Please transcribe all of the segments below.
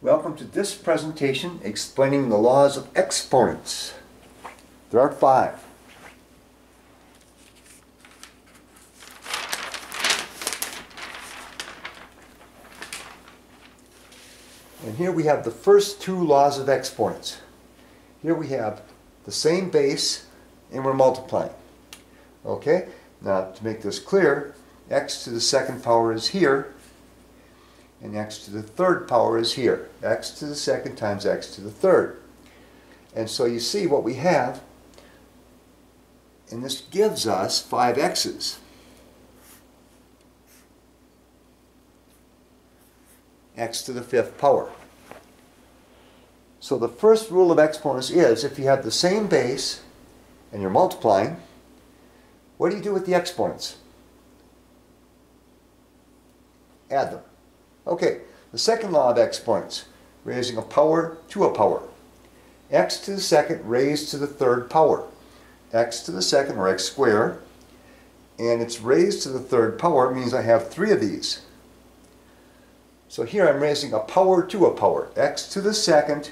Welcome to this presentation explaining the laws of exponents. There are 5. And here we have the first 2 laws of exponents. Here we have the same base and we're multiplying. Okay, now to make this clear, x to the second power is here and x to the third power is here. X to the second times x to the third. And so you see what we have, and this gives us 5 x's. X to the 5th power. So the first rule of exponents is if you have the same base and you're multiplying, what do you do with the exponents? Add them. Okay, the second law of exponents, raising a power to a power. X to the second raised to the third power. X to the second, or x squared, and it's raised to the third power means I have 3 of these. So here I'm raising a power to a power. X to the second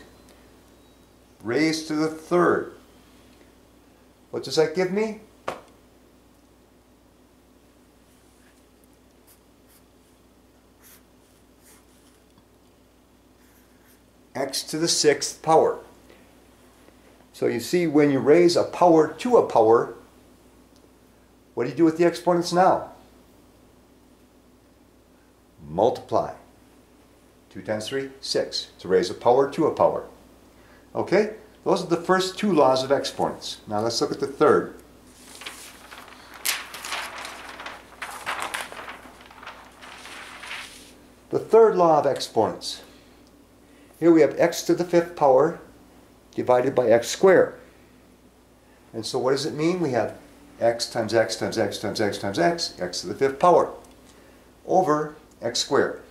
raised to the third. What does that give me? X to the 6th power. So you see, when you raise a power to a power, what do you do with the exponents now? Multiply. 2 times 3, 6. To raise a power to a power. Okay? Those are the first 2 laws of exponents. Now let's look at the third. The third law of exponents. Here we have x to the 5th power divided by x squared. And so what does it mean? We have x times x times x times x times x, x to the 5th power, over x squared.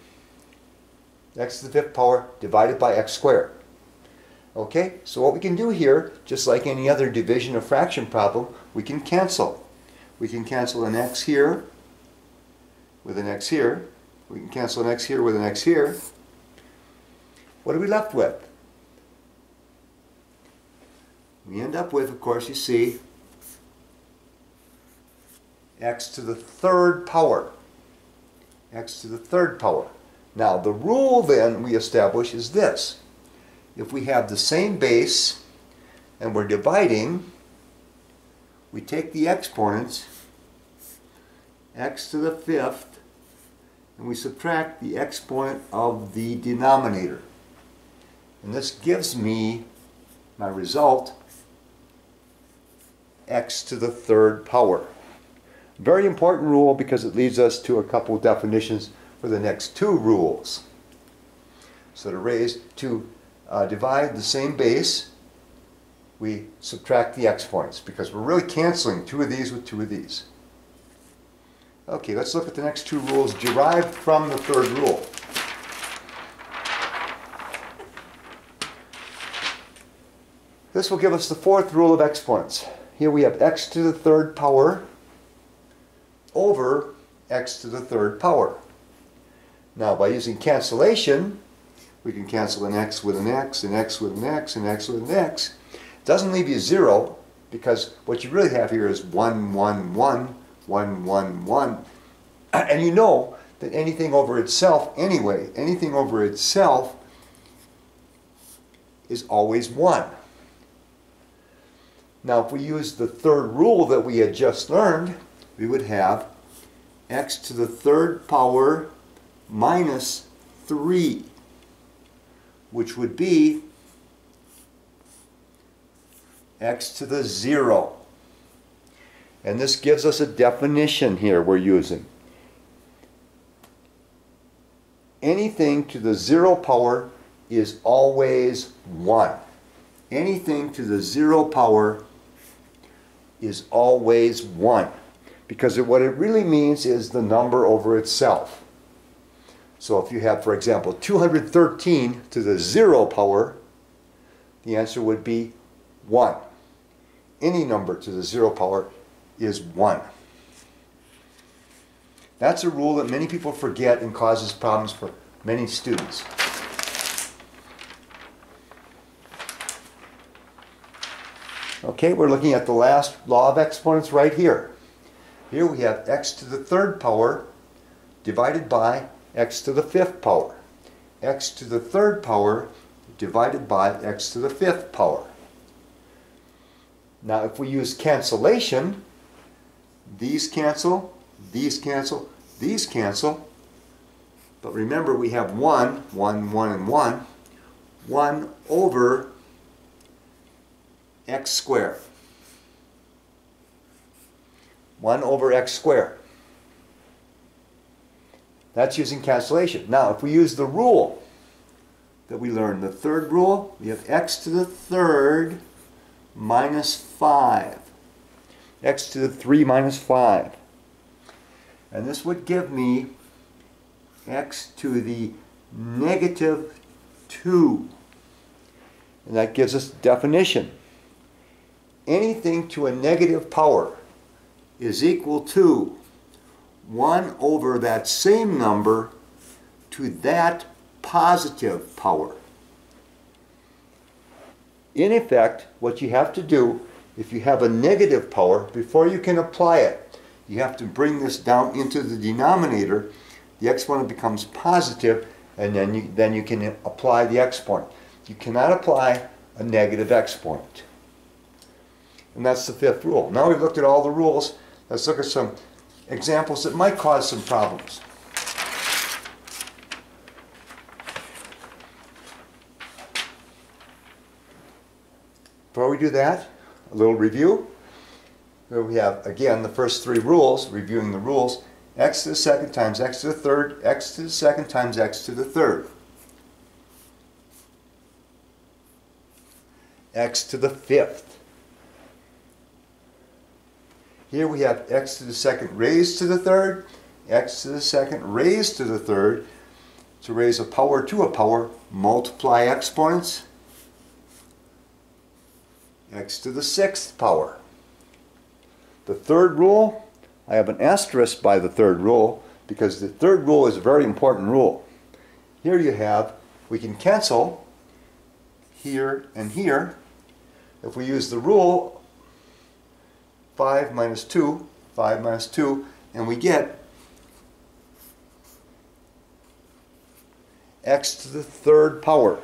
X to the 5th power divided by x squared. Okay, so what we can do here, just like any other division or fraction problem, we can cancel. We can cancel an x here with an x here. We can cancel an x here with an x here. What are we left with? We end up with, of course, you see, x to the 3rd power. X to the 3rd power. Now, the rule then we establish is this. If we have the same base and we're dividing, we take the exponents, x to the 5th, and we subtract the exponent of the denominator. And this gives me my result, x to the 3rd power. Very important rule because it leads us to a couple definitions for the next 2 rules. So to divide the same base, we subtract the exponents because we're really canceling 2 of these with 2 of these. Okay, let's look at the next 2 rules derived from the 3rd rule. This will give us the 4th rule of exponents. Here we have x to the 3rd power over x to the 3rd power. Now by using cancellation, we can cancel an x with an x, an x with an x, an x with an x. It doesn't leave you 0 because what you really have here is 1, 1, 1, 1, 1, 1. And you know that anything over itself anyway, anything over itself is always 1. Now if we use the 3rd rule that we had just learned, we would have x to the 3rd power minus 3, which would be x to the 0. And this gives us a definition here we're using. Anything to the 0 power is always 1. Anything to the 0 power is always 1. Because what it really means is the number over itself. So if you have, for example, 213 to the 0 power, the answer would be 1. Any number to the 0 power is 1. That's a rule that many people forget and causes problems for many students. Okay, we're looking at the last law of exponents right here. Here we have x to the third power divided by x to the fifth power. X to the third power divided by x to the fifth power. Now if we use cancellation, these cancel, these cancel, these cancel. But remember we have 1, 1, 1, and 1. 1 over x squared. 1 over x squared. That's using cancellation. Now if we use the rule that we learned, the third rule, we have x to the third minus 5. X to the 3 minus 5. And this would give me x to the negative 2. And that gives us definition. Anything to a negative power is equal to 1 over that same number to that positive power. In effect, what you have to do, if you have a negative power, before you can apply it, you have to bring this down into the denominator. The exponent becomes positive, and then you can apply the exponent. You cannot apply a negative exponent. And that's the fifth rule. Now we've looked at all the rules. Let's look at some examples that might cause some problems. Before we do that, a little review. Here we have, again, the first three rules, reviewing the rules. X to the second times x to the third, x to the second times x to the third. X to the fifth. Here we have x to the second raised to the third, x to the second raised to the third. To raise a power to a power, multiply exponents. X to the sixth power. The third rule, I have an asterisk by the third rule because the third rule is a very important rule. Here you have, we can cancel here and here. If we use the rule, 5 minus 2, and we get x to the third power.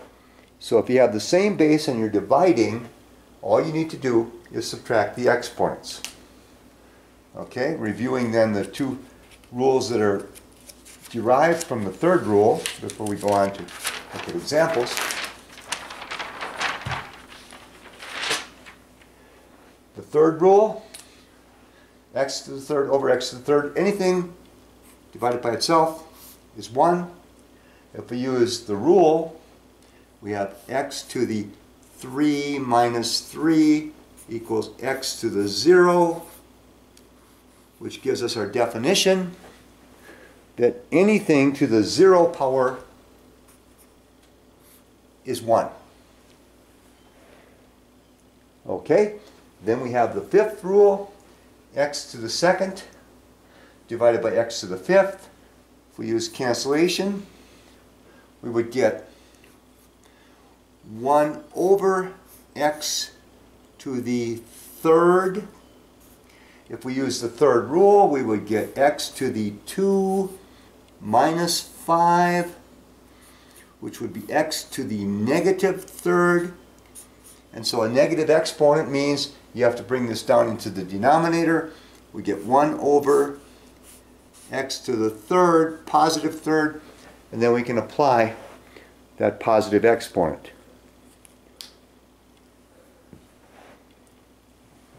So if you have the same base and you're dividing, all you need to do is subtract the exponents. Okay, reviewing then the two rules that are derived from the third rule before we go on to look at examples. The third rule, x to the third over x to the third, anything divided by itself is 1. If we use the rule, we have x to the 3 minus 3 equals x to the 0, which gives us our definition that anything to the 0 power is 1. Okay, then we have the fifth rule, x to the second divided by x to the fifth. If we use cancellation, we would get 1 over x to the third. If we use the third rule, we would get x to the 2 minus 5, which would be x to the negative third. And so a negative exponent means you have to bring this down into the denominator. We get 1 over x to the third, positive third, and then we can apply that positive exponent.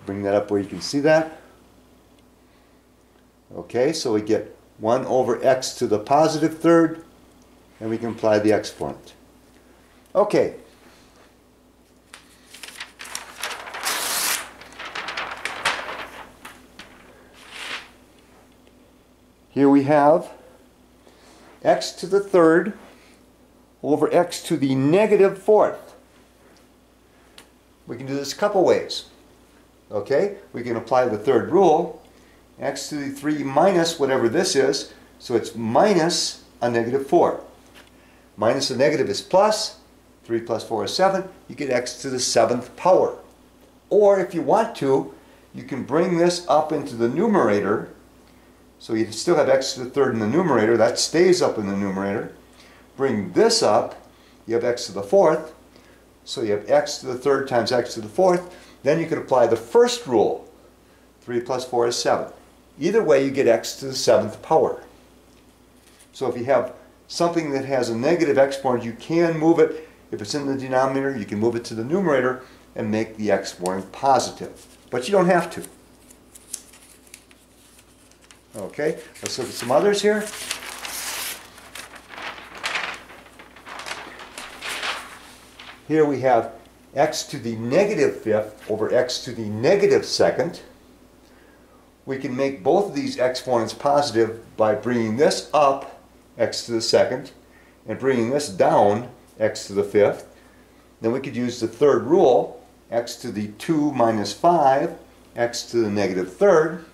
Bring that up where you can see that. Okay, so we get 1 over x to the positive third, and we can apply the exponent. Okay. Here we have x to the third over x to the negative fourth. We can do this a couple ways. Okay, we can apply the third rule, x to the 3 minus whatever this is, so it's minus a negative 4. Minus a negative is plus, 3 plus 4 is 7, you get x to the 7th power. Or if you want to, you can bring this up into the numerator. So you still have x to the third in the numerator. That stays up in the numerator. Bring this up. You have x to the fourth. So you have x to the third times x to the fourth. Then you can apply the first rule. 3 plus 4 is 7. Either way, you get x to the 7th power. So if you have something that has a negative exponent, you can move it. If it's in the denominator, you can move it to the numerator and make the exponent positive. But you don't have to. Okay, let's look at some others here. Here we have x to the negative fifth over x to the negative second. We can make both of these exponents positive by bringing this up, x to the second, and bringing this down, x to the fifth. Then we could use the third rule, x to the 2 minus 5, x to the negative third.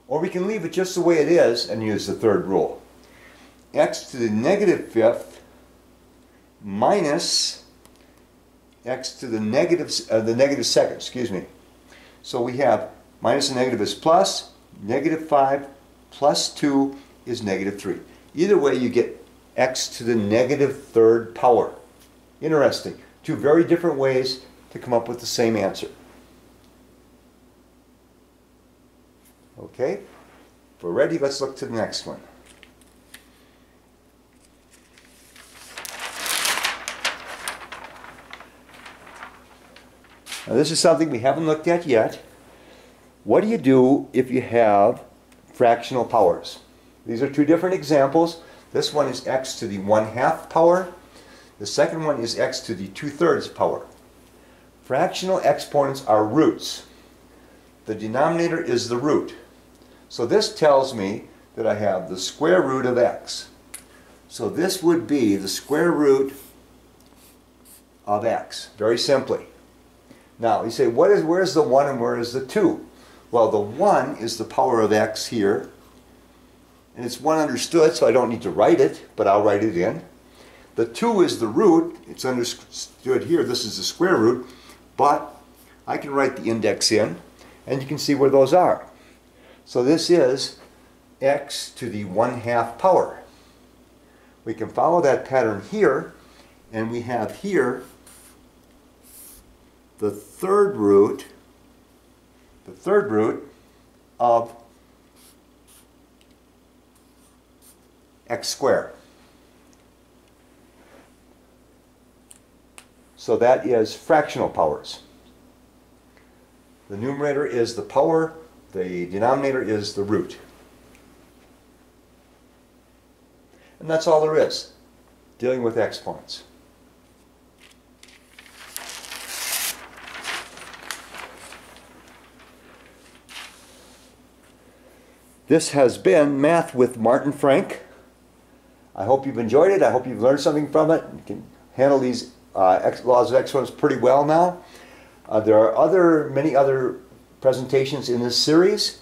Or we can leave it just the way it is and use the third rule. X to the negative fifth minus x to the negative second, excuse me. So we have minus and negative is plus, negative 5 plus 2 is negative 3. Either way, you get x to the negative third power. Interesting. Two very different ways to come up with the same answer. Okay, if we're ready, let's look to the next one. Now this is something we haven't looked at yet. What do you do if you have fractional powers? These are two different examples. This one is x to the 1/2 power. The second one is x to the 2/3 power. Fractional exponents are roots. The denominator is the root. So this tells me that I have the square root of x. So this would be the square root of x, very simply. Now you say, where's the 1 and where is the 2? Well, the 1 is the power of x here. And it's 1 understood, so I don't need to write it, but I'll write it in. The 2 is the root. It's understood here. This is the square root. But I can write the index in, and you can see where those are. So this is x to the 1/2 power. We can follow that pattern here, and we have here the third root of x squared. So that is fractional powers. The numerator is the power, the denominator is the root. And that's all there is, dealing with exponents. This has been Math with Martin Frank. I hope you've enjoyed it. I hope you've learned something from it. You can handle these laws of exponents pretty well now. There are many other presentations in this series.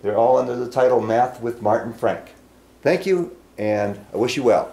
They're all under the title Math with Martin Frank. Thank you, and I wish you well.